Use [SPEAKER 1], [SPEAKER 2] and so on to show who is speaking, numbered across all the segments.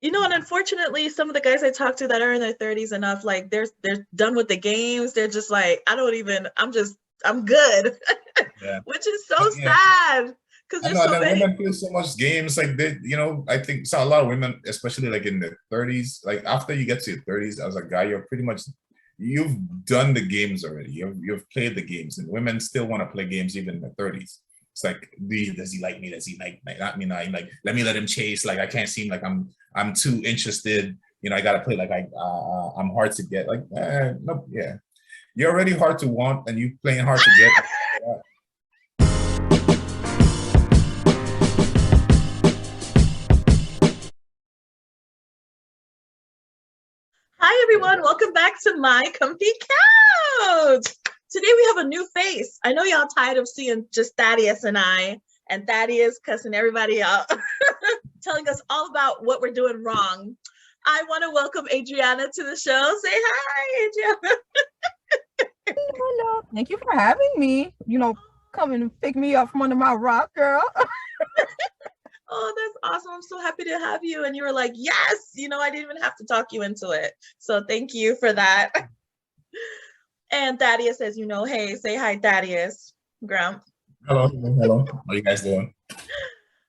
[SPEAKER 1] You know, and unfortunately, some of the guys I talk to that are in their 30s and up, like they're done with the games. They're just like, I don't even, I'm good,
[SPEAKER 2] Yeah.
[SPEAKER 1] which is so
[SPEAKER 2] Yeah.
[SPEAKER 1] sad because
[SPEAKER 2] I
[SPEAKER 1] there's
[SPEAKER 2] know, and
[SPEAKER 1] so
[SPEAKER 2] then
[SPEAKER 1] many.
[SPEAKER 2] women play so much games. Like I think saw a lot of women, especially like in their 30s. Like after you get to your 30s, as a guy, you're pretty much you've done the games already. You've played the games, and women still want to play games even in their 30s. It's like, does he like me? Does he like not me? Not like let me let him chase. Like I can't seem like I'm too interested. I gotta play like I'm hard to get. Like no, yeah, you're already hard to want, and you playing hard to get.
[SPEAKER 1] Hi, everyone. Welcome back to my comfy couch. Today we have a new face. I know y'all tired of seeing just Thaddeus and Thaddeus cussing everybody out, telling us all about what we're doing wrong. I want to welcome Adriana to the show. Say hi, Adriana.
[SPEAKER 3] Hello. Thank you for having me. Come and pick me up from under my rock, girl.
[SPEAKER 1] Oh, that's awesome. I'm so happy to have you. And you were like, yes, I didn't even have to talk you into it. So thank you for that. And Thaddeus, as you know, hey, say hi, Thaddeus. Grump.
[SPEAKER 2] Hello, hello. How are you guys doing?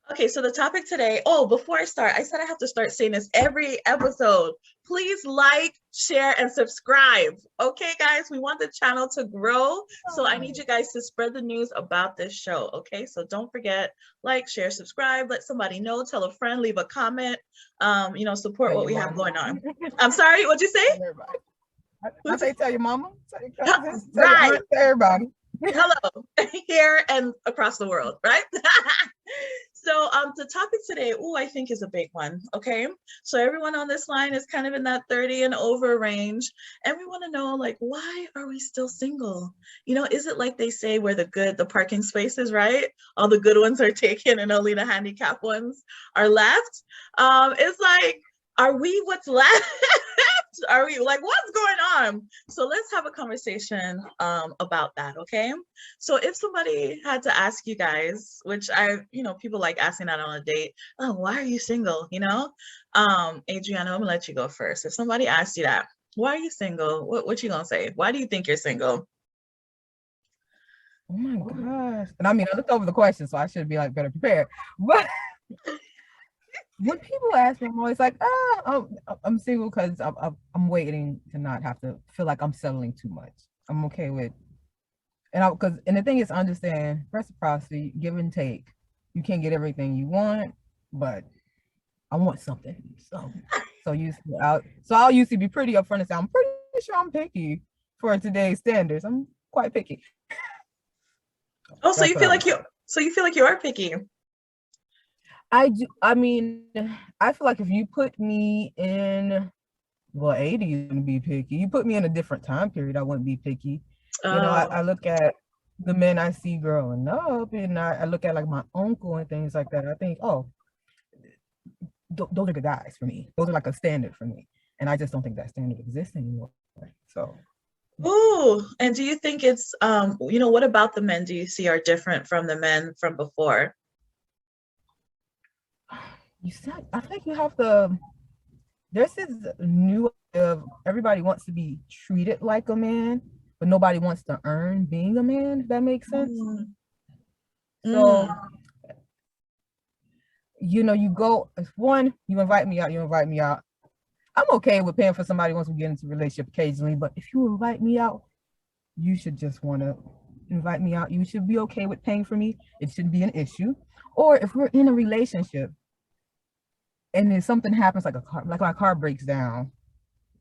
[SPEAKER 1] Okay, so the topic today, before I start, I said I have to start saying this every episode. Please like, share, and subscribe. Okay, guys, we want the channel to grow. So I need you guys to spread the news about this show. Okay, so don't forget, like, share, subscribe, let somebody know, tell a friend, leave a comment, support what we have going on. I'm sorry, what'd you say?
[SPEAKER 3] I say tell your mama, tell your cousins, tell
[SPEAKER 1] right.
[SPEAKER 3] your aunt, tell everybody.
[SPEAKER 1] Hello, here and across the world, right? So the topic today, I think is a big one, okay? So everyone on this line is kind of in that 30 and over range, and we want to know, like, why are we still single? Is it like they say where the parking spaces, right? All the good ones are taken and only the handicapped ones are left. It's like, are we what's left? Are we like, what's going on? So let's have a conversation about that, okay? So if somebody had to ask you guys, which people like asking that on a date, oh, why are you single? Adriana, I'm gonna let you go first. If somebody asked you that, why are you single? What you gonna say? Why do you think you're single?
[SPEAKER 3] Oh my gosh. And I mean, I looked over the question, so I should be like better prepared. But when people ask me, I'm always like, I'm single because I'm waiting to not have to feel like I'm settling too much. I'm okay with, and the thing is, understand reciprocity, give and take. You can't get everything you want, but I want something. I'll usually be pretty upfront and say, I'm pretty sure I'm picky for today's standards. I'm quite picky.
[SPEAKER 1] Oh, so you feel like you are picky.
[SPEAKER 3] I do. I mean, I feel like if you put me in, 80s and be picky. You put me in a different time period, I wouldn't be picky. I look at the men I see growing up, and I look at like my uncle and things like that. I think, those are the guys for me. Those are like a standard for me, and I just don't think that standard exists anymore. So.
[SPEAKER 1] Ooh, and do you think it's what about the men do you see are different from the men from before?
[SPEAKER 3] You said, I think you have there's this new of everybody wants to be treated like a man, but nobody wants to earn being a man, if that makes sense. So you go, one, you invite me out. I'm okay with paying for somebody once we get into a relationship occasionally, but if you invite me out, you should just want to invite me out. You should be okay with paying for me. It shouldn't be an issue. Or if we're in a relationship and then something happens, like my car breaks down,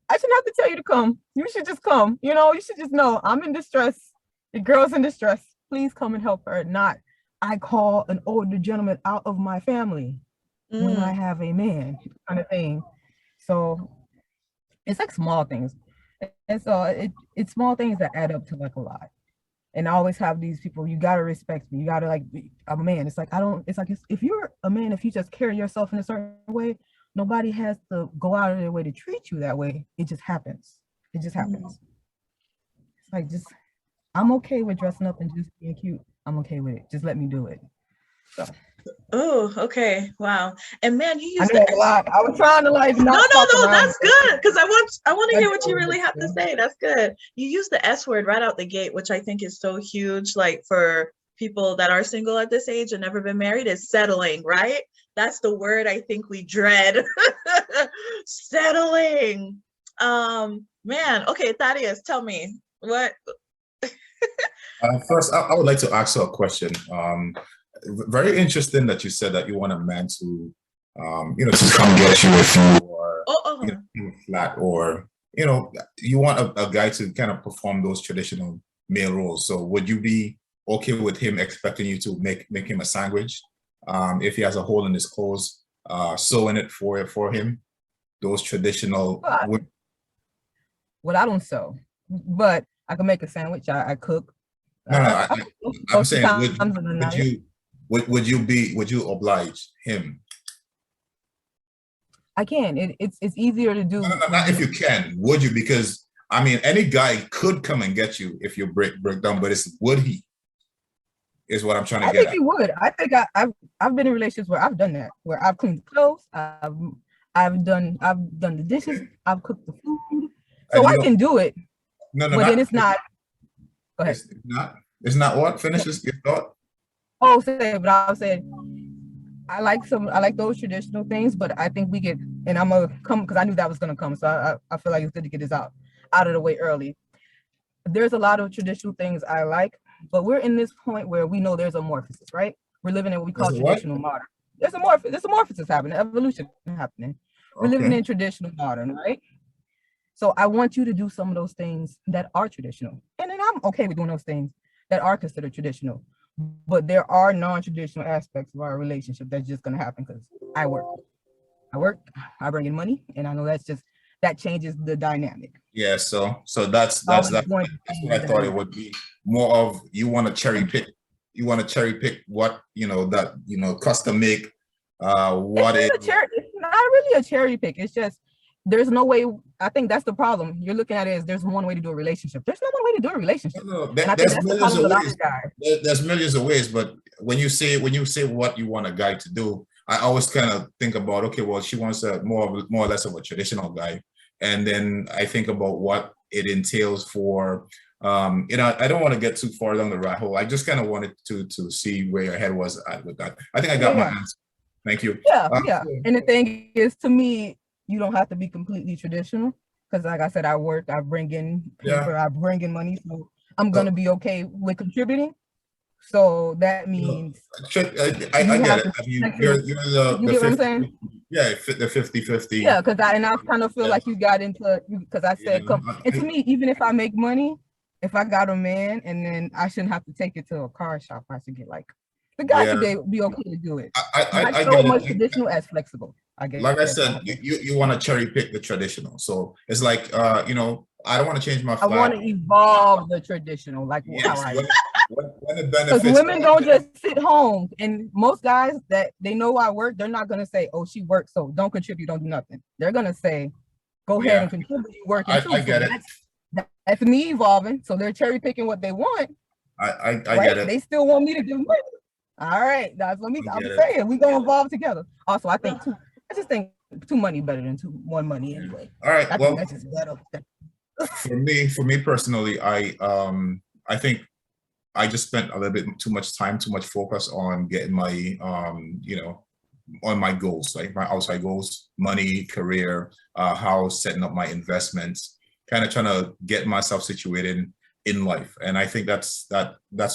[SPEAKER 3] I shouldn't have to tell you to come. You should just come. You should just know I'm in distress. The girl's in distress. Please come and help her. Not I call an older gentleman out of my family when I have a man, kind of thing. So it's like small things. And so it's small things that add up to like a lot. And I always have these people, you gotta respect me. You gotta I'm a man. It's like if you're a man, if you just carry yourself in a certain way, nobody has to go out of their way to treat you that way. It just happens. It's like, I'm okay with dressing up and just being cute. I'm okay with it. Just let me do it. So
[SPEAKER 1] Oh, okay. Wow. And man, you
[SPEAKER 3] I
[SPEAKER 1] use
[SPEAKER 3] know
[SPEAKER 1] the
[SPEAKER 3] a lot. I was trying to like
[SPEAKER 1] no,
[SPEAKER 3] not
[SPEAKER 1] no,
[SPEAKER 3] talk
[SPEAKER 1] no,
[SPEAKER 3] around
[SPEAKER 1] that's
[SPEAKER 3] it.
[SPEAKER 1] good because I want to
[SPEAKER 3] That's
[SPEAKER 1] hear what you
[SPEAKER 3] good,
[SPEAKER 1] really have to
[SPEAKER 3] yeah.
[SPEAKER 1] say. That's good. You use the S word right out the gate, which I think is so huge, like for people that are single at this age and never been married, is settling, right? That's the word I think we dread. Settling. Man, okay, Thaddeus, tell me what.
[SPEAKER 2] First, I would like to ask you a question. Very interesting that you said that you want a man to, to come get you if you are,
[SPEAKER 1] Oh, oh,
[SPEAKER 2] flat, or you want a guy to kind of perform those traditional male roles. So, would you be okay with him expecting you to make him a sandwich, if he has a hole in his clothes, sewing it for him? Those traditional.
[SPEAKER 3] Well, I don't sew, but I can make a sandwich. I cook.
[SPEAKER 2] No, no.
[SPEAKER 3] I cook
[SPEAKER 2] I'm
[SPEAKER 3] most of the
[SPEAKER 2] saying,
[SPEAKER 3] times in the night.
[SPEAKER 2] would you oblige him?
[SPEAKER 3] I can. It's easier to do.
[SPEAKER 2] No, not if you can. Would you? Because I mean, any guy could come and get you if you break down, but it's would he? Is what I'm trying to
[SPEAKER 3] I
[SPEAKER 2] get
[SPEAKER 3] think
[SPEAKER 2] at.
[SPEAKER 3] he would. I think I've been in relationships where I've done that, where I've cleaned the clothes, I've done the dishes, I've cooked the food, so
[SPEAKER 2] And you
[SPEAKER 3] I
[SPEAKER 2] don't.
[SPEAKER 3] can do it.
[SPEAKER 2] No, no,
[SPEAKER 3] But then
[SPEAKER 2] not.
[SPEAKER 3] it's not. Go ahead.
[SPEAKER 2] It's not. It's not what finishes your thought.
[SPEAKER 3] Oh, say, but I said I like those traditional things, but I think we get, and I'm gonna come because I knew that was gonna come, so I feel like it's good to get this out of the way early. There's a lot of traditional things I like, but we're in this point where we know there's a morphosis, right? We're living in what we
[SPEAKER 2] Is
[SPEAKER 3] call
[SPEAKER 2] it what?
[SPEAKER 3] traditional modern. There's a morphosis happening, evolution happening. We're living
[SPEAKER 2] Okay.
[SPEAKER 3] in traditional modern, right? So I want you to do some of those things that are traditional. And then I'm okay with doing those things that are considered traditional. But there are non-traditional aspects of our relationship that's just gonna happen because I work. I work, I bring in money, and I know that changes the dynamic.
[SPEAKER 2] Yeah. So that's
[SPEAKER 3] Always
[SPEAKER 2] that's
[SPEAKER 3] going to
[SPEAKER 2] that's
[SPEAKER 3] change
[SPEAKER 2] what
[SPEAKER 3] the
[SPEAKER 2] I thought it
[SPEAKER 3] dynamic.
[SPEAKER 2] would be. More of you want to cherry pick. You want to cherry pick what that custom make. What is.
[SPEAKER 3] It's not really a cherry pick. It's just there's no way. I think that's the problem. You're looking at it as there's one way to do a relationship. There's no one way to do a relationship.
[SPEAKER 2] No,
[SPEAKER 3] And I think
[SPEAKER 2] there's
[SPEAKER 3] that's the
[SPEAKER 2] millions
[SPEAKER 3] problem
[SPEAKER 2] of
[SPEAKER 3] with a lot
[SPEAKER 2] ways.
[SPEAKER 3] of guys.
[SPEAKER 2] There's millions of ways, but when you say what you want a guy to do, I always kind of think about, okay, well, she wants a more or less of a traditional guy, and then I think about what it entails for. I don't want to get too far down the rat hole. I just kind of wanted to see where your head was at with that. I think I got my
[SPEAKER 3] Yeah.
[SPEAKER 2] answer. Thank you.
[SPEAKER 3] Yeah. And the thing is, to me, you don't have to be completely traditional because, like I said, I work, I bring in paper,
[SPEAKER 2] Yeah.
[SPEAKER 3] I bring in money, so I'm gonna
[SPEAKER 2] So,
[SPEAKER 3] be okay with contributing. So that means
[SPEAKER 2] I
[SPEAKER 3] you
[SPEAKER 2] get
[SPEAKER 3] have
[SPEAKER 2] it.
[SPEAKER 3] to
[SPEAKER 2] I mean,
[SPEAKER 3] check
[SPEAKER 2] you're
[SPEAKER 3] your,
[SPEAKER 2] the
[SPEAKER 3] you
[SPEAKER 2] the
[SPEAKER 3] get what I'm
[SPEAKER 2] 50,
[SPEAKER 3] saying?
[SPEAKER 2] yeah, the 50-50.
[SPEAKER 3] Yeah, because I kind of feel
[SPEAKER 2] Yeah,
[SPEAKER 3] like you got into because I
[SPEAKER 2] yeah.
[SPEAKER 3] said come, and to me, even if I make money, if I got a man, and then I shouldn't have to take it to a car shop. I should get like the guy should
[SPEAKER 2] Yeah,
[SPEAKER 3] be okay to do it.
[SPEAKER 2] I
[SPEAKER 3] Not so
[SPEAKER 2] get
[SPEAKER 3] much
[SPEAKER 2] it.
[SPEAKER 3] traditional as flexible. I
[SPEAKER 2] Like I
[SPEAKER 3] guess
[SPEAKER 2] said,
[SPEAKER 3] I'll say.
[SPEAKER 2] you want to cherry pick the traditional. So it's like, I don't want to change my
[SPEAKER 3] I want
[SPEAKER 2] flat.
[SPEAKER 3] to evolve the traditional, like how
[SPEAKER 2] Yes,
[SPEAKER 3] I.
[SPEAKER 2] when it
[SPEAKER 3] Because
[SPEAKER 2] benefits
[SPEAKER 3] women
[SPEAKER 2] all
[SPEAKER 3] don't
[SPEAKER 2] men.
[SPEAKER 3] just sit home, and most guys that they know I work, they're not gonna say, "Oh, she works, so don't contribute, don't do nothing." They're gonna say, "Go ahead and
[SPEAKER 2] Yeah,
[SPEAKER 3] contribute, you working too."
[SPEAKER 2] I
[SPEAKER 3] So
[SPEAKER 2] get it.
[SPEAKER 3] that's me evolving. So they're cherry picking what they want,
[SPEAKER 2] I
[SPEAKER 3] right?
[SPEAKER 2] get it.
[SPEAKER 3] They still want me to give money. All right, that's what
[SPEAKER 2] I
[SPEAKER 3] I'm
[SPEAKER 2] get it.
[SPEAKER 3] saying. We gonna evolve together. Also, I just think two money better than one money anyway.
[SPEAKER 2] All right.
[SPEAKER 3] I think
[SPEAKER 2] Well,
[SPEAKER 3] that's just better.
[SPEAKER 2] for me personally, I think I just spent a little bit too much time, too much focus on getting my on my goals, like my outside goals, money, career, house, setting up my investments, kind of trying to get myself situated in life. And I think that's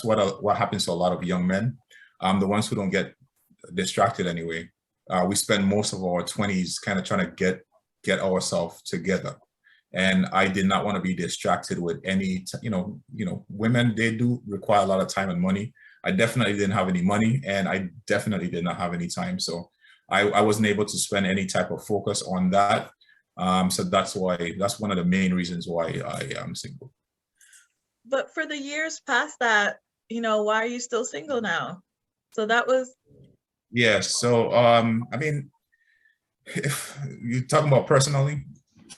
[SPEAKER 2] what happens to a lot of young men, the ones who don't get distracted anyway. We spend most of our 20s kind of trying to get ourselves together. And I did not want to be distracted with any, women, they do require a lot of time and money. I definitely didn't have any money, and I definitely did not have any time. So I wasn't able to spend any type of focus on that. So that's one of the main reasons why I am single.
[SPEAKER 1] But for the years past that, why are you still single now? So that was,
[SPEAKER 2] Yeah. So I mean, if you're talking about personally,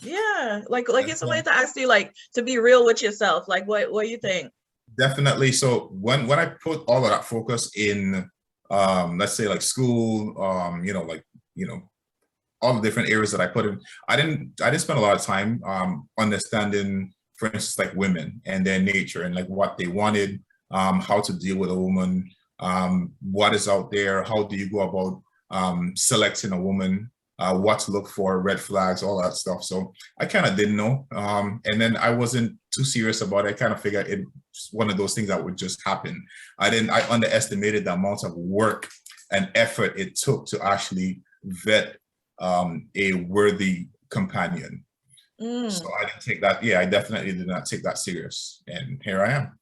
[SPEAKER 1] yeah, like it's a way to ask you, like, to be real with yourself. Like, what do you think?
[SPEAKER 2] definitely. So when I put all of that focus in let's say like school, all the different areas that I put in. I didn't spend a lot of time understanding, for instance, like women and their nature and like what they wanted, how to deal with a woman, what is out there, how do you go about selecting a woman, what to look for, red flags, all that stuff. So I kind of didn't know. And then I wasn't too serious about it. I kind of figured it's one of those things that would just happen. I underestimated the amount of work and effort it took to actually vet a worthy companion. So I didn't take that. Yeah, I definitely did not take that serious. And here I am.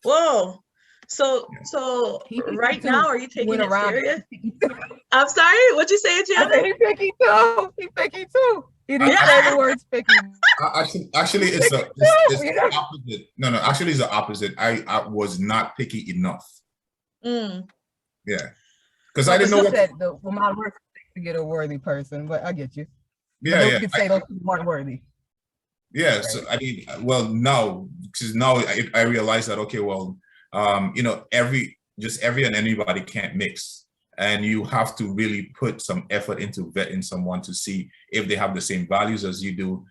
[SPEAKER 1] Whoa. So right now, are you taking it serious? I'm sorry, what'd you say, Gianna?
[SPEAKER 3] He picky too. He picky too. He didn't say the words picky.
[SPEAKER 2] Actually, it's the opposite. No, actually, it's the opposite. I was not picky enough. Yeah, because I didn't know what.
[SPEAKER 3] Well, my work to get a worthy person, but I get you.
[SPEAKER 2] Yeah,
[SPEAKER 3] you could say those weren't worthy.
[SPEAKER 2] Yeah, right. So I mean, well, because now I realize that, okay, well, every and anybody can't mix, and you have to really put some effort into vetting someone to see if they have the same values as you do,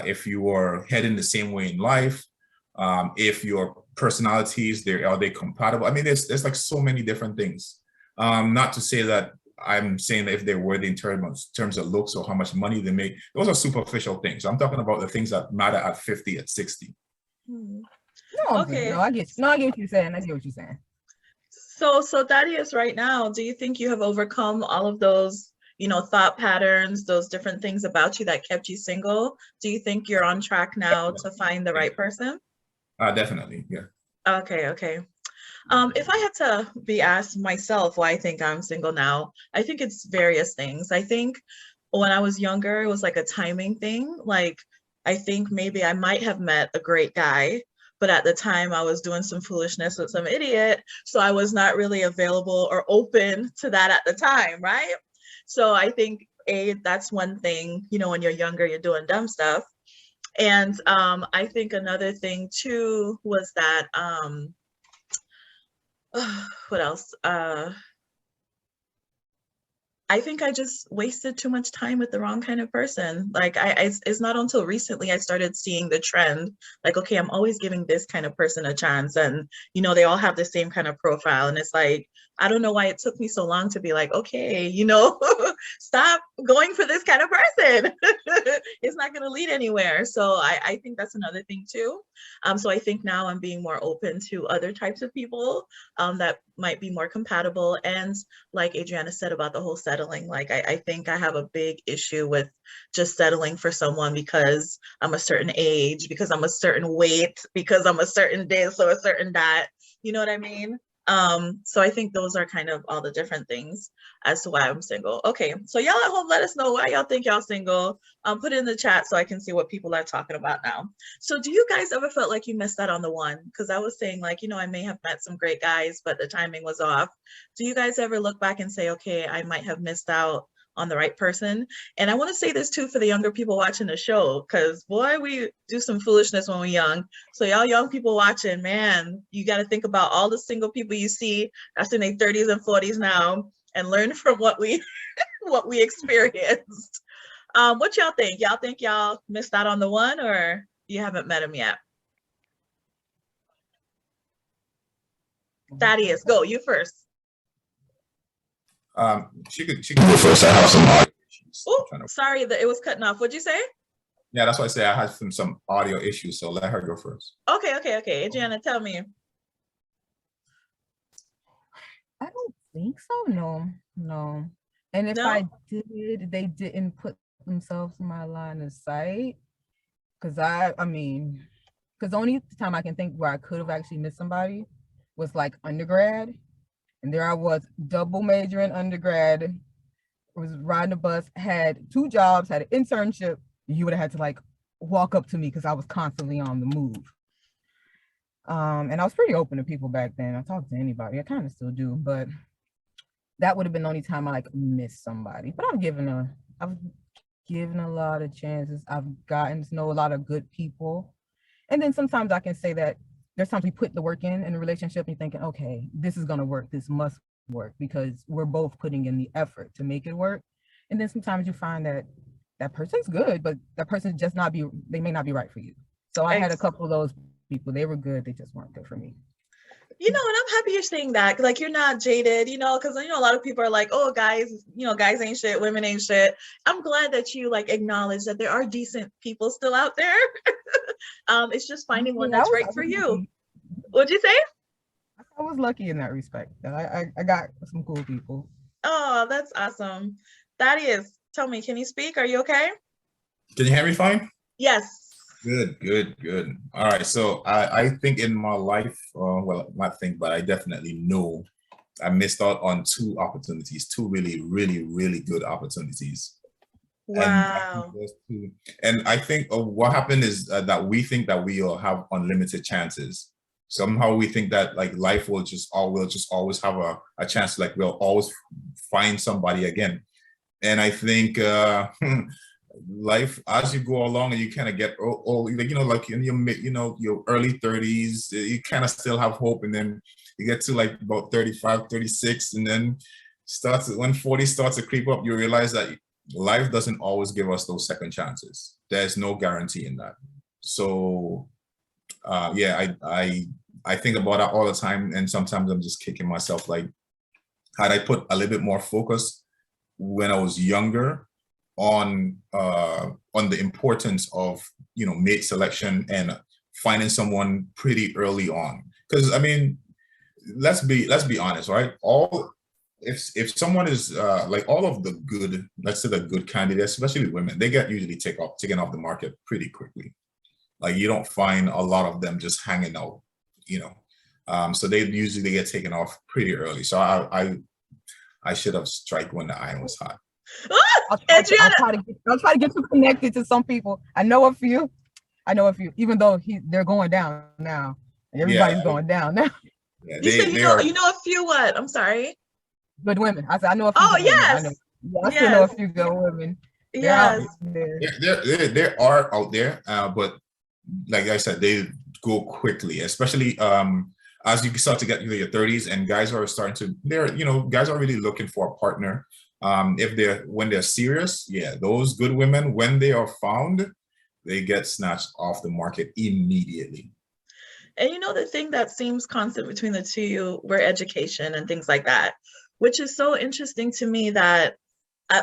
[SPEAKER 2] if you are heading the same way in life, if your personalities, are they compatible? I mean, there's like so many different things. Not to say that I'm saying that if they're worthy in terms of looks or how much money they make, those are superficial things. I'm talking about the things that matter at 50, at 60.
[SPEAKER 1] Okay.
[SPEAKER 3] I get you. No, I get what you're saying. I get what you're saying.
[SPEAKER 1] So Thaddeus, right now, do you think you have overcome all of those, thought patterns, those different things about you that kept you single? Do you think you're on track now to find the right person?
[SPEAKER 2] Definitely, yeah.
[SPEAKER 1] Okay. If I had to be asked myself why I think I'm single now, I think it's various things. I think when I was younger, it was like a timing thing. Like, I think maybe I might have met a great guy, but at the time I was doing some foolishness with some idiot. So I was not really available or open to that at the time, right? So I think that's one thing, when you're younger, you're doing dumb stuff. And I think another thing too was that, what else? I think I just wasted too much time with the wrong kind of person. Like it's not until recently I started seeing the trend, like, okay, I'm always giving this kind of person a chance. And, they all have the same kind of profile. And it's like, I don't know why it took me so long to be like, okay, stop going for this kind of person. It's not going to lead anywhere. So I think that's another thing too. So I think now I'm being more open to other types of people that might be more compatible. And like Adriana said about the whole settling, like I think I have a big issue with just settling for someone because I'm a certain age, because I'm a certain weight, because I'm a certain this or a certain that, you know what I mean? So I think those are kind of all the different things as to why I'm single. Okay, so y'all at home, let us know why y'all think y'all single. Put it in the chat so I can see what people are talking about now. So do you guys ever felt like you missed out on the one? Because I was saying, like, I may have met some great guys, but the timing was off. Do you guys ever look back and say, okay, I might have missed out on the right person? And I want to say this too for the younger people watching the show, because boy, we do some foolishness when we're young. So y'all young people watching, man, you got to think about all the single people you see that's in their 30s and 40s now, and learn from what we what we experienced. What y'all think? Y'all think y'all missed out on the one, or you haven't met him yet? Thaddeus, go, you first.
[SPEAKER 2] She could go first. I have some audio issues.
[SPEAKER 1] Oh, sorry that it was cutting off. What'd you say?
[SPEAKER 2] Yeah, that's why I say I had some audio issues, so let her go first.
[SPEAKER 1] Okay. Adriana, tell me.
[SPEAKER 3] I don't think so. No. And if I did, they didn't put themselves in my line of sight. Because the only time I can think where I could have actually missed somebody was like undergrad. And there I was, double majoring undergrad, was riding a bus, had 2 jobs, had an internship. You would have had to like walk up to me because I was constantly on the move. And I was pretty open to people back then. I talked to anybody. I kind of still do, but that would have been the only time I like missed somebody. But I've given a lot of chances. I've gotten to know a lot of good people. And then sometimes I can say that there's times we put the work in a relationship and you're thinking, okay, this is gonna work. This must work because we're both putting in the effort to make it work. And then sometimes you find that that person's good, but that person just not be, they may not be right for you. So I had a couple of those people, they were good, they just weren't good for me.
[SPEAKER 1] You know, and I'm happy you're saying that. Like, you're not jaded, you know, because, you know, a lot of people are like, oh, guys, you know, guys ain't shit, women ain't shit. I'm glad that you like acknowledge that there are decent people still out there. It's just finding one that's right for you. What'd you say?
[SPEAKER 3] I was lucky in that respect. I got some cool people.
[SPEAKER 1] Oh, that's awesome. Thaddeus, tell me, can you speak? Are you okay?
[SPEAKER 2] Can you hear me fine?
[SPEAKER 1] Yes.
[SPEAKER 2] Good. All right. So I think in my life, well, not think, but I definitely know I missed out on two opportunities, two really good opportunities.
[SPEAKER 1] Wow.
[SPEAKER 2] And I think what happened is that we think that we all have unlimited chances. Somehow we think that like life will just always have a chance, like we'll always find somebody again. And I think life, as you go along and you kind of get old, you know, like in your early 30s, you kind of still have hope. And then you get to like about 35, 36, and then when 40 starts to creep up, you realize that life doesn't always give us those second chances. There's no guarantee in that. So yeah, I think about that all the time, and sometimes I'm just kicking myself, like, had I put a little bit more focus when I was younger on the importance of, you know, mate selection and finding someone pretty early on. Because I mean, let's be honest, right? If someone is like all of the good, let's say the good candidates, especially women, they get usually taken off the market pretty quickly. Like, you don't find a lot of them just hanging out, you know. So they usually get taken off pretty early. So I should have strike when the iron was hot.
[SPEAKER 3] I'll try to get you connected to some people. I know a few, even though they're going down now. Everybody's going down now.
[SPEAKER 2] Yeah,
[SPEAKER 1] you said you know a few what? I'm sorry.
[SPEAKER 3] Good women. I said I know a few.
[SPEAKER 1] Oh,
[SPEAKER 3] good
[SPEAKER 1] yes.
[SPEAKER 3] Women. I still know a few good women.
[SPEAKER 1] Yes.
[SPEAKER 2] There are out there, but like I said, they go quickly, especially as you start to get into your 30s, and guys are guys are really looking for a partner. When they're serious, yeah, those good women, when they are found, they get snatched off the market immediately.
[SPEAKER 1] And you know, the thing that seems constant between the two of you were education and things like that, which is so interesting to me that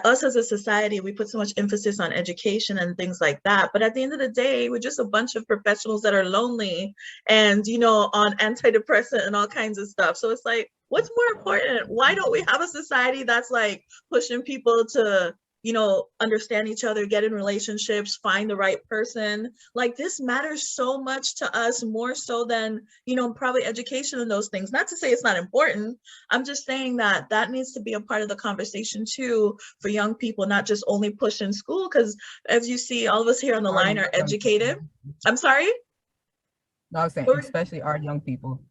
[SPEAKER 1] us as a society, we put so much emphasis on education and things like that. But at the end of the day, we're just a bunch of professionals that are lonely and, you know, on antidepressant and all kinds of stuff. So it's like, what's more important? Why don't we have a society that's like pushing people to, you know, understand each other, get in relationships, find the right person? Like, this matters so much to us, more so than, you know, probably education and those things. Not to say it's not important. I'm just saying that that needs to be a part of the conversation too for young people, not just only push in school. Because as you see, all of us here on the line are educated. I'm sorry?
[SPEAKER 3] No, I was saying, especially our young people.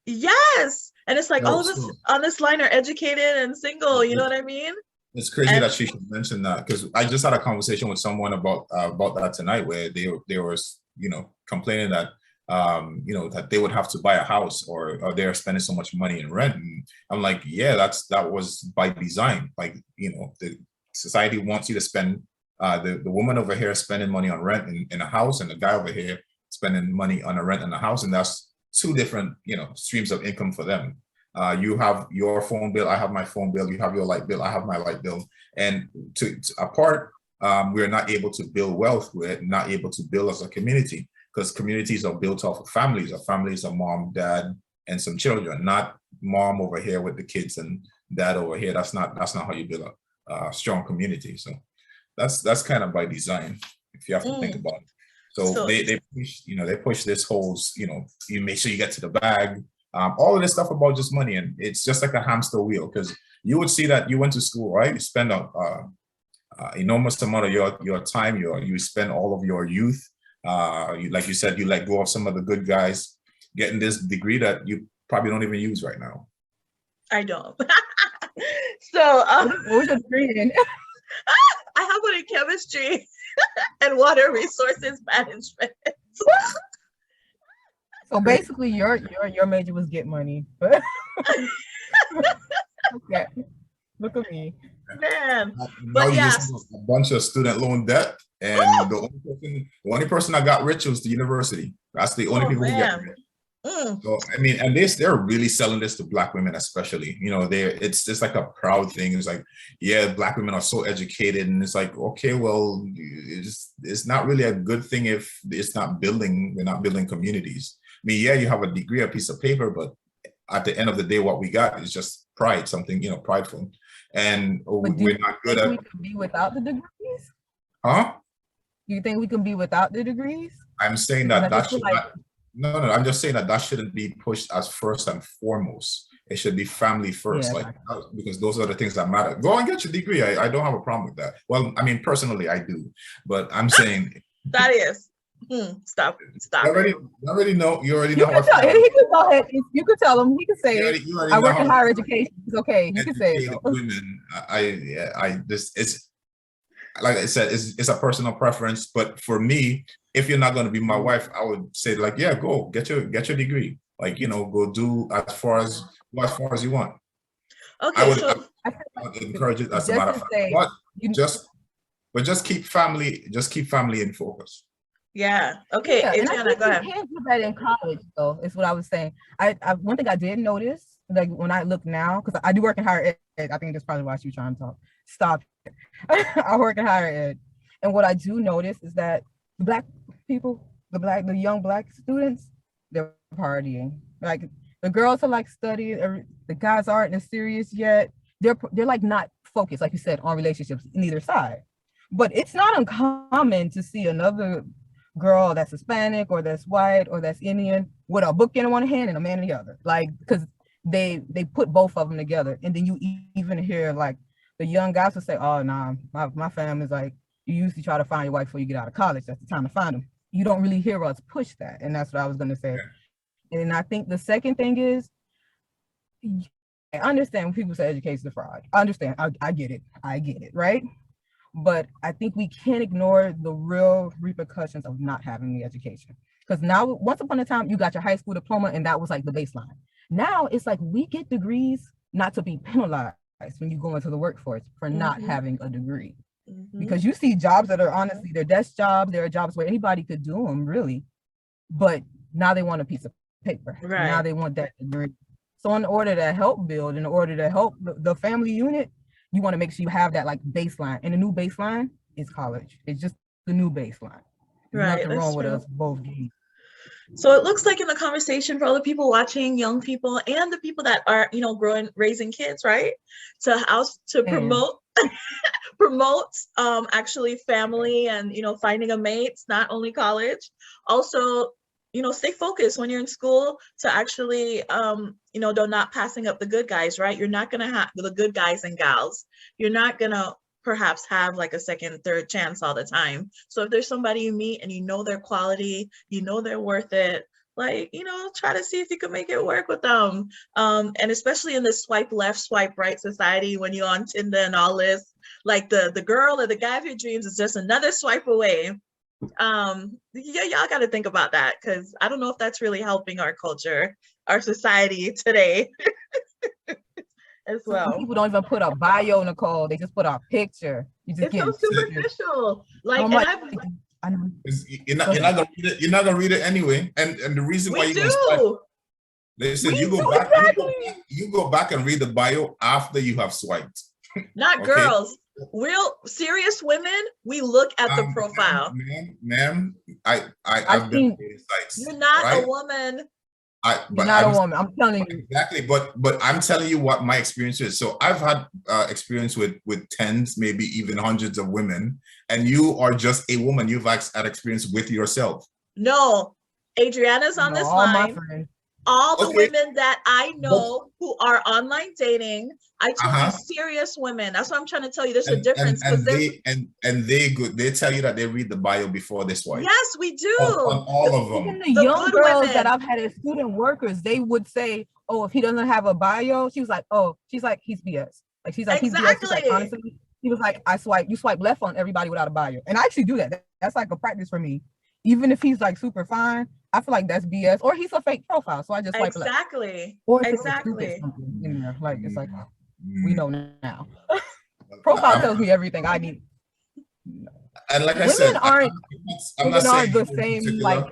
[SPEAKER 1] Yes. And it's like all of us on this line are educated and single, you know what I mean?
[SPEAKER 2] It's crazy that she should mention that, because I just had a conversation with someone about that tonight, where they were, you know, complaining that you know, that they would have to buy a house, or they're spending so much money in rent. And I'm like, yeah, that was by design. Like, you know, the society wants you to spend, the woman over here spending money on rent in a house, and the guy over here spending money on a rent in a house, and that's two different, you know, streams of income for them. You have your phone bill, I have my phone bill, you have your light bill, I have my light bill. And to apart, we're not able to build wealth, we're not able to build as a community, because communities are built off of families. Our families are mom, dad, and some children, not mom over here with the kids and dad over here. That's not how you build a strong community. So that's kind of by design, if you have to think about it. So they push, you know, they push this whole, you know, you make sure you get to the bag, all of this stuff about just money, and it's just like a hamster wheel. Because you would see that you went to school, right? You spend a enormous amount of your time, you spend all of your youth, like you said, you let go of some of the good guys, getting this degree that you probably don't even use right now.
[SPEAKER 1] I don't. So
[SPEAKER 3] what was your degree in?
[SPEAKER 1] I have one in chemistry and water resources management.
[SPEAKER 3] So basically your major was get money. Okay. Look at me.
[SPEAKER 1] Man.
[SPEAKER 2] Now
[SPEAKER 1] But
[SPEAKER 2] you just
[SPEAKER 1] yes.
[SPEAKER 2] have a bunch of student loan debt, and the only person that got rich was the university. That's the only
[SPEAKER 1] Oh
[SPEAKER 2] people who get
[SPEAKER 1] man.
[SPEAKER 2] rich.
[SPEAKER 1] Mm.
[SPEAKER 2] So I mean, and they're really selling this to Black women, especially. It's like a proud thing. It's like, yeah, Black women are so educated, and it's like, okay, well, it's not really a good thing if it's not building. We're not building communities. I mean, yeah, you have a degree, a piece of paper, but at the end of the day, what we got is just pride, something prideful, and
[SPEAKER 3] But do
[SPEAKER 2] we're
[SPEAKER 3] you
[SPEAKER 2] not good
[SPEAKER 3] think
[SPEAKER 2] at,
[SPEAKER 3] we could be without the degrees?
[SPEAKER 2] huh?
[SPEAKER 3] Do you think we can be without the degrees?
[SPEAKER 2] I'm saying
[SPEAKER 3] Because I
[SPEAKER 2] that
[SPEAKER 3] just
[SPEAKER 2] that
[SPEAKER 3] feel
[SPEAKER 2] should
[SPEAKER 3] like
[SPEAKER 2] not. No, no, I'm just saying that shouldn't be pushed as first and foremost. It should be family first,
[SPEAKER 3] yeah,
[SPEAKER 2] because those are the things that matter. Go and get your degree. I don't have a problem with that. Well, I mean, personally, I do, but I'm saying
[SPEAKER 1] That is. Stop
[SPEAKER 2] you
[SPEAKER 1] it.
[SPEAKER 2] already know. You already
[SPEAKER 3] you
[SPEAKER 2] know
[SPEAKER 3] can
[SPEAKER 2] how I
[SPEAKER 3] tell
[SPEAKER 2] feel.
[SPEAKER 3] he can go ahead. You can tell him. He can say it.
[SPEAKER 2] You already
[SPEAKER 3] I
[SPEAKER 2] know
[SPEAKER 3] work in
[SPEAKER 2] how
[SPEAKER 3] higher education. It's okay. He can say it.
[SPEAKER 2] educated women. It's like I said, it's a personal preference. But for me, if you're not going to be my wife, I would say, like, yeah, go get your degree. Like, go do as far as you want.
[SPEAKER 1] Okay,
[SPEAKER 2] I
[SPEAKER 1] so
[SPEAKER 2] would encourage it, as a
[SPEAKER 3] Just
[SPEAKER 2] matter
[SPEAKER 3] to
[SPEAKER 2] of fact.
[SPEAKER 3] say,
[SPEAKER 2] But
[SPEAKER 3] you,
[SPEAKER 2] just keep family in focus.
[SPEAKER 1] yeah. Okay,
[SPEAKER 3] yeah, and I
[SPEAKER 1] Adriana,
[SPEAKER 3] think
[SPEAKER 1] go
[SPEAKER 3] you
[SPEAKER 1] ahead.
[SPEAKER 3] can do that in college, though. Is what I was saying. I one thing I did notice, like when I look now, because I do work in higher ed. I think that's probably why she's trying to talk. Stop. I work in higher ed, and what I do notice is that the Black people, the young Black students, they're partying. Like the girls are like studying. The guys aren't as serious yet. They're like not focused, like you said, on relationships in either side. But it's not uncommon to see another girl that's Hispanic or that's white or that's Indian with a book in one hand and a man in the other, like, because they put both of them together. And then you even hear like the young guys will say, oh nah, my family's like, you usually try to find your wife before you get out of college. That's the time to find them. You don't really hear us push that. And that's what I was going to say. And I think the second thing is, I understand when people say education is a fraud. I understand. I get it. Right? But I think we can't ignore the real repercussions of not having the education. Because now, once upon a time, you got your high school diploma and that was like the baseline. Now it's like we get degrees not to be penalized when you go into the workforce for not having a degree. Because you see jobs that are honestly, they're desk jobs, there are jobs where anybody could do them, really. But now they want a piece of paper.
[SPEAKER 1] Right.
[SPEAKER 3] Now they want that degree. So in order to help build, in order to help the family unit, you want to make sure you have that like baseline. And the new baseline is college. It's just the new baseline. There's nothing wrong with us both getting.
[SPEAKER 1] So it looks like in the conversation for all the people watching, young people and the people that are, growing, raising kids, right? To promote actually family and, finding a mate, not only college. Also, stay focused when you're in school to actually, don't not passing up the good guys, right? You're not going to have the good guys and gals. You're not going to perhaps have like a second, third chance all the time. So if there's somebody you meet and their quality, they're worth it, like, try to see if you can make it work with them. And especially in this swipe left, swipe right society, when you're on Tinder and all this, like the girl or the guy of your dreams is just another swipe away. Y'all got to think about that, because I don't know if that's really helping our culture, our society today. As well.
[SPEAKER 3] Some people don't even put a bio, Nicole. They just put a picture. You just
[SPEAKER 1] it's so superficial. Like,
[SPEAKER 2] you're not gonna read it. You're not gonna read it anyway. And the reason why you do. Listen, you go back and read the bio after you have swiped.
[SPEAKER 1] Not okay? Girls. Real serious women, we look at the profile.
[SPEAKER 2] Ma'am, I've been on sites.
[SPEAKER 1] You're not a woman.
[SPEAKER 3] You're not a woman. I'm telling you.
[SPEAKER 2] Exactly, but I'm telling you what my experience is. So I've had experience with tens, maybe even hundreds of women, and you are just a woman. You've had experience with yourself.
[SPEAKER 1] No, Adriana's on this line. All the women that I know who are online dating, I told you serious women. That's what I'm trying to tell you. There's a difference.
[SPEAKER 2] They tell you that they read the bio before this one.
[SPEAKER 1] Yes, we do.
[SPEAKER 2] On all of them.
[SPEAKER 3] Even the young girls women that I've had as student workers, they would say, "Oh, if he doesn't have a bio," she's like, "He's BS." Like she's like, "He's BS." She's like, honestly, he was like, you swipe left on everybody without a bio, and I actually do that. That's like a practice for me. Even if he's like super fine, I feel like that's BS, or he's a fake profile, so I just swipe left.
[SPEAKER 1] Exactly.
[SPEAKER 3] Or
[SPEAKER 1] exactly.
[SPEAKER 3] In there. Like it's like, We know now. Profile tells me everything I need.
[SPEAKER 2] And like I
[SPEAKER 3] Women
[SPEAKER 2] said, I'm not saying
[SPEAKER 3] the
[SPEAKER 2] you in
[SPEAKER 3] same
[SPEAKER 2] particular.
[SPEAKER 3] like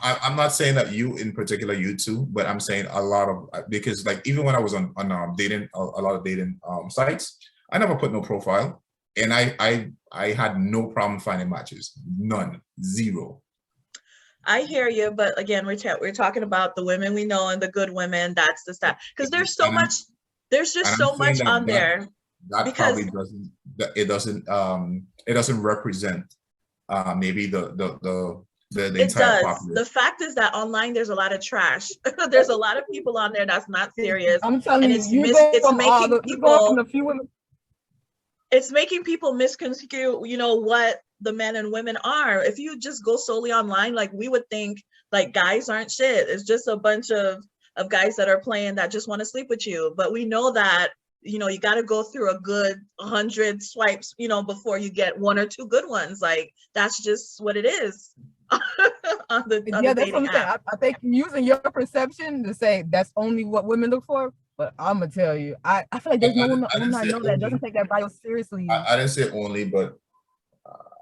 [SPEAKER 2] I'm not saying that you in particular, you too, but I'm saying a lot of, because like even when I was on dating, a lot of dating sites, I never put no profile, and I had no problem finding matches, none, zero.
[SPEAKER 1] I hear you, but again, we're talking about the women we know and the good women. That's the stuff, because there's so much. There's just so much on there.
[SPEAKER 2] That probably doesn't. It doesn't represent maybe the entire population.
[SPEAKER 1] The fact is that online there's a lot of trash. There's a lot of people on there that's not serious.
[SPEAKER 3] I'm telling
[SPEAKER 1] you, it's making people misconstrue, what the men and women are. If you just go solely online, like we would think like guys aren't shit. It's just a bunch of guys that are playing that just want to sleep with you. But we know that, you got to go through a good 100 swipes, before you get one or two good ones. Like that's just what it is. on the
[SPEAKER 3] that's what I'm saying. I think using your perception to say that's only what women look for, but I'm gonna tell you, I feel like there's no woman I know that doesn't take that bio seriously.
[SPEAKER 2] I didn't say only, but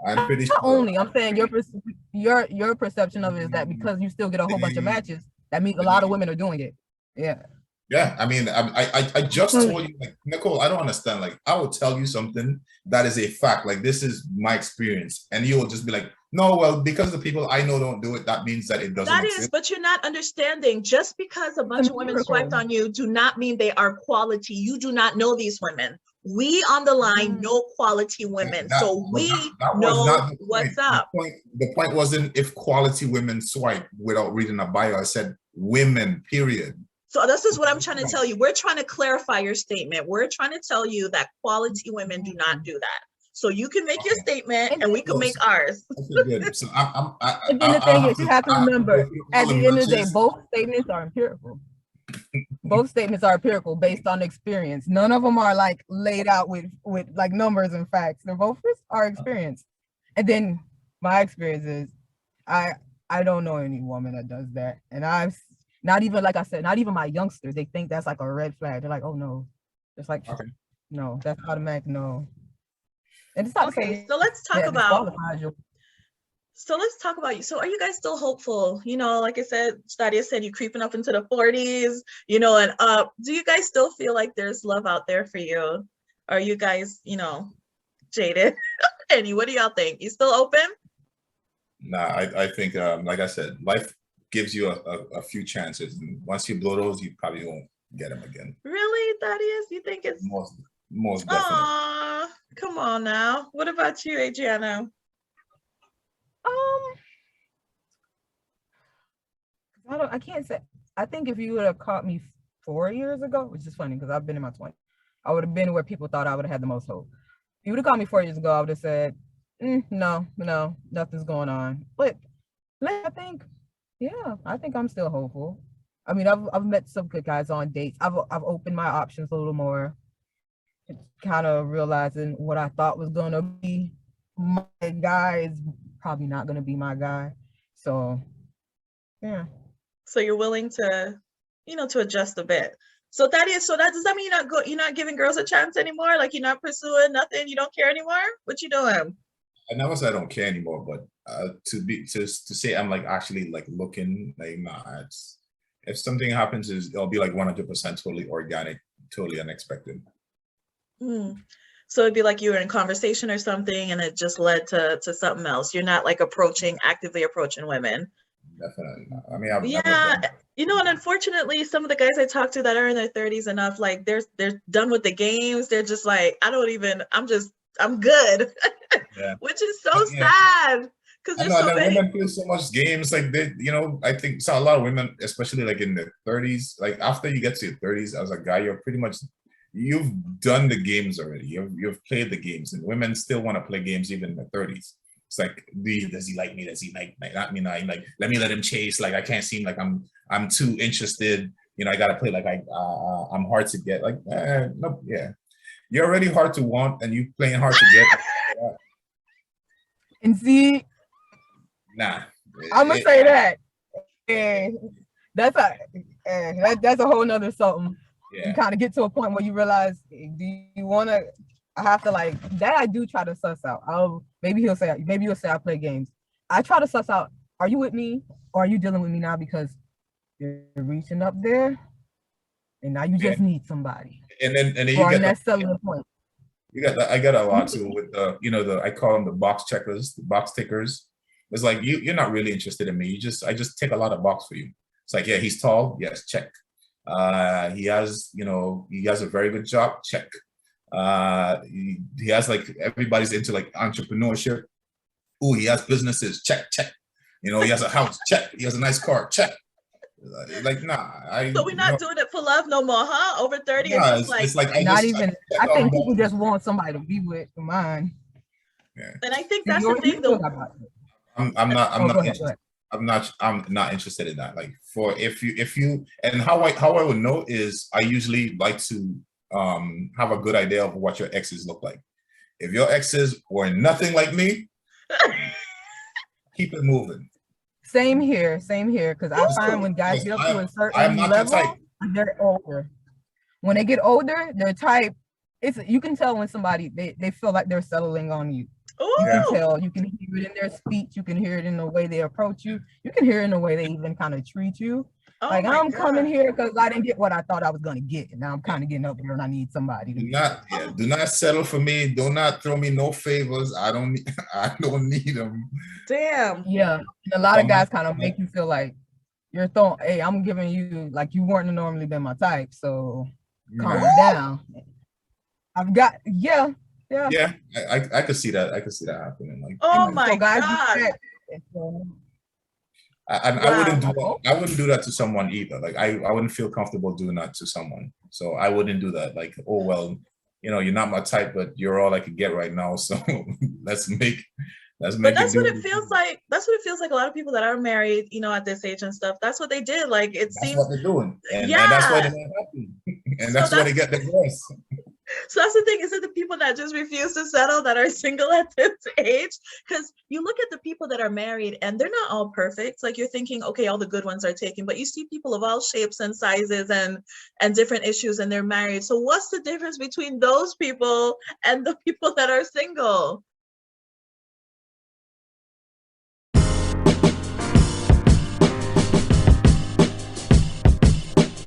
[SPEAKER 2] I'm pretty sure.
[SPEAKER 3] Not only, I'm saying your perception of it is that because you still get a whole bunch of matches, that means a lot of women are doing it. Yeah.
[SPEAKER 2] Yeah, I mean, I just told you, like, Nicole, I don't understand. Like, I will tell you something that is a fact. Like, this is my experience, and you will just be like, no, well, because the people I know don't do it, that means that it doesn't exist.
[SPEAKER 1] But you're not understanding. Just because a bunch of women swiped on you do not mean they are quality. You do not know these women. We on the line know quality women, so we know what's up.
[SPEAKER 2] The point wasn't if quality women swipe without reading a bio. I said women, period.
[SPEAKER 1] So this is what I'm trying to tell you. We're trying to clarify your statement. We're trying to tell you that quality women do not do that. So you can make your statement and we can make ours.
[SPEAKER 2] Okay, good. So
[SPEAKER 3] and then the thing is, you have to remember, at the end of the day, both statements are empirical. Both statements are empirical based on experience. None of them are like laid out with like numbers and facts. They're both our experience. And then my experience is, I don't know any woman that does that. And I've not even, like I said, not even my youngsters, they think that's like a red flag. They're like, oh no. It's like, no, that's automatic, no. And it's not
[SPEAKER 1] okay, so let's talk about you. So are you guys still hopeful? Like I said, Stadia said you're creeping up into the 40s, and up. Do you guys still feel like there's love out there for you? Are you guys, jaded? Annie, what do y'all think? You still open?
[SPEAKER 2] Nah, I think, like I said, life gives you a few chances, and once you blow those, you probably won't get them again.
[SPEAKER 1] Really, Thaddeus? You think it's
[SPEAKER 2] most definitely?
[SPEAKER 1] Aww, come on now. What about you, Adriana?
[SPEAKER 3] I can't say. I think if you would have caught me 4 years ago, which is funny because I've been in my 20s, I would have been where people thought I would have had the most hope. If you would have caught me 4 years ago, I would have said, no, nothing's going on. But I think, yeah, I think I'm still hopeful. I mean, I've met some good guys on dates. I've opened my options a little more, kind of realizing what I thought was gonna be my guy is probably not gonna be my guy. So, yeah.
[SPEAKER 1] So you're willing to, to adjust a bit. So does that mean you're not giving girls a chance anymore? Like you're not pursuing nothing? You don't care anymore? What you doing?
[SPEAKER 2] I never said I don't care anymore, but to say I'm like actually like looking, like, nah, if something happens, it'll be like 100% totally organic, totally unexpected.
[SPEAKER 1] So it'd be like you were in conversation or something and it just led to something else. You're not like actively approaching women.
[SPEAKER 2] Definitely not. I mean,
[SPEAKER 1] and unfortunately, some of the guys I talk to that are in their 30s and up, like they're done with the games. They're just like, I'm good, which is so sad. Because there's so many
[SPEAKER 2] women play so much games. Like I think a lot of women, especially like in their 30s, like after you get to your 30s as a guy, you're pretty much, you've done the games already. You've played the games, and women still want to play games even in their 30s. It's like, does he like me? Does he like not me? Like, let me let him chase. Like, I can't seem like I'm too interested. I gotta play like I'm hard to get. Like, nope, yeah. You're already hard to want, and you playing hard to get.
[SPEAKER 3] And see,
[SPEAKER 2] nah.
[SPEAKER 3] I'm gonna say that. And that's a whole nother something. You kind of get to a point where you realize, do you want to? I have to like that. I do try to suss out. Maybe you'll say I play games. I try to suss out. Are you with me, or are you dealing with me now because you're reaching up there, and now you just need somebody?
[SPEAKER 2] And then you get
[SPEAKER 3] that cellular point.
[SPEAKER 2] You got that. I got a lot too with the I call them the box checkers, the box tickers. It's like you're not really interested in me. I just tick a lot of box for you. It's like, yeah, he's tall, yes, check. He has a very good job, check. He has like everybody's into like entrepreneurship. Oh, he has businesses, check. He has a house, check. He has a nice car, check. Like, nah.
[SPEAKER 1] So we're not doing it for love no more, huh? Over 30,
[SPEAKER 2] nah, it's like
[SPEAKER 3] I think people just want somebody to be with for mine.
[SPEAKER 2] Yeah.
[SPEAKER 1] And I think that's the thing though.
[SPEAKER 2] I'm not interested in that. Like if you and how I would know is I usually like to have a good idea of what your exes look like. If your exes were nothing like me, keep it moving.
[SPEAKER 3] Same here. Because I find when guys get up to a certain level, they're older. When they get older, their type, you can tell when somebody they feel like they're settling on you.
[SPEAKER 1] Ooh.
[SPEAKER 3] You can tell, you can hear it in their speech, you can hear it in the way they approach you, you can hear it in the way they even kind of treat you. Like, I'm coming here because I didn't get what I thought I was going to get. And now I'm kind of getting up here and I need somebody.
[SPEAKER 2] Do not settle for me. Do not throw me no favors. I don't need them.
[SPEAKER 1] Damn.
[SPEAKER 3] Yeah. And a lot of guys kind of make you feel like you're throwing, hey, I'm giving you, like, you weren't normally been my type. So calm down. Yeah.
[SPEAKER 2] I could see that. I could see that happening. Like,
[SPEAKER 1] oh my God.
[SPEAKER 2] I wouldn't do that to someone either. Like I wouldn't feel comfortable doing that to someone. So I wouldn't do that. Like, oh well, you're not my type, but you're all I could get right now. So let's make
[SPEAKER 1] but that's what it feels like. That's what it feels like. A lot of people that are married, at this age and stuff, that's what they did. Like it seems
[SPEAKER 2] what they're doing. And that's why they're not happy. And that's why they get divorced.
[SPEAKER 1] So that's the thing, is it the people that just refuse to settle that are single at this age? Because you look at the people that are married and they're not all perfect. Like you're thinking, okay, all the good ones are taken, but you see people of all shapes and sizes and different issues and they're married. So what's the difference between those people and the people that are single?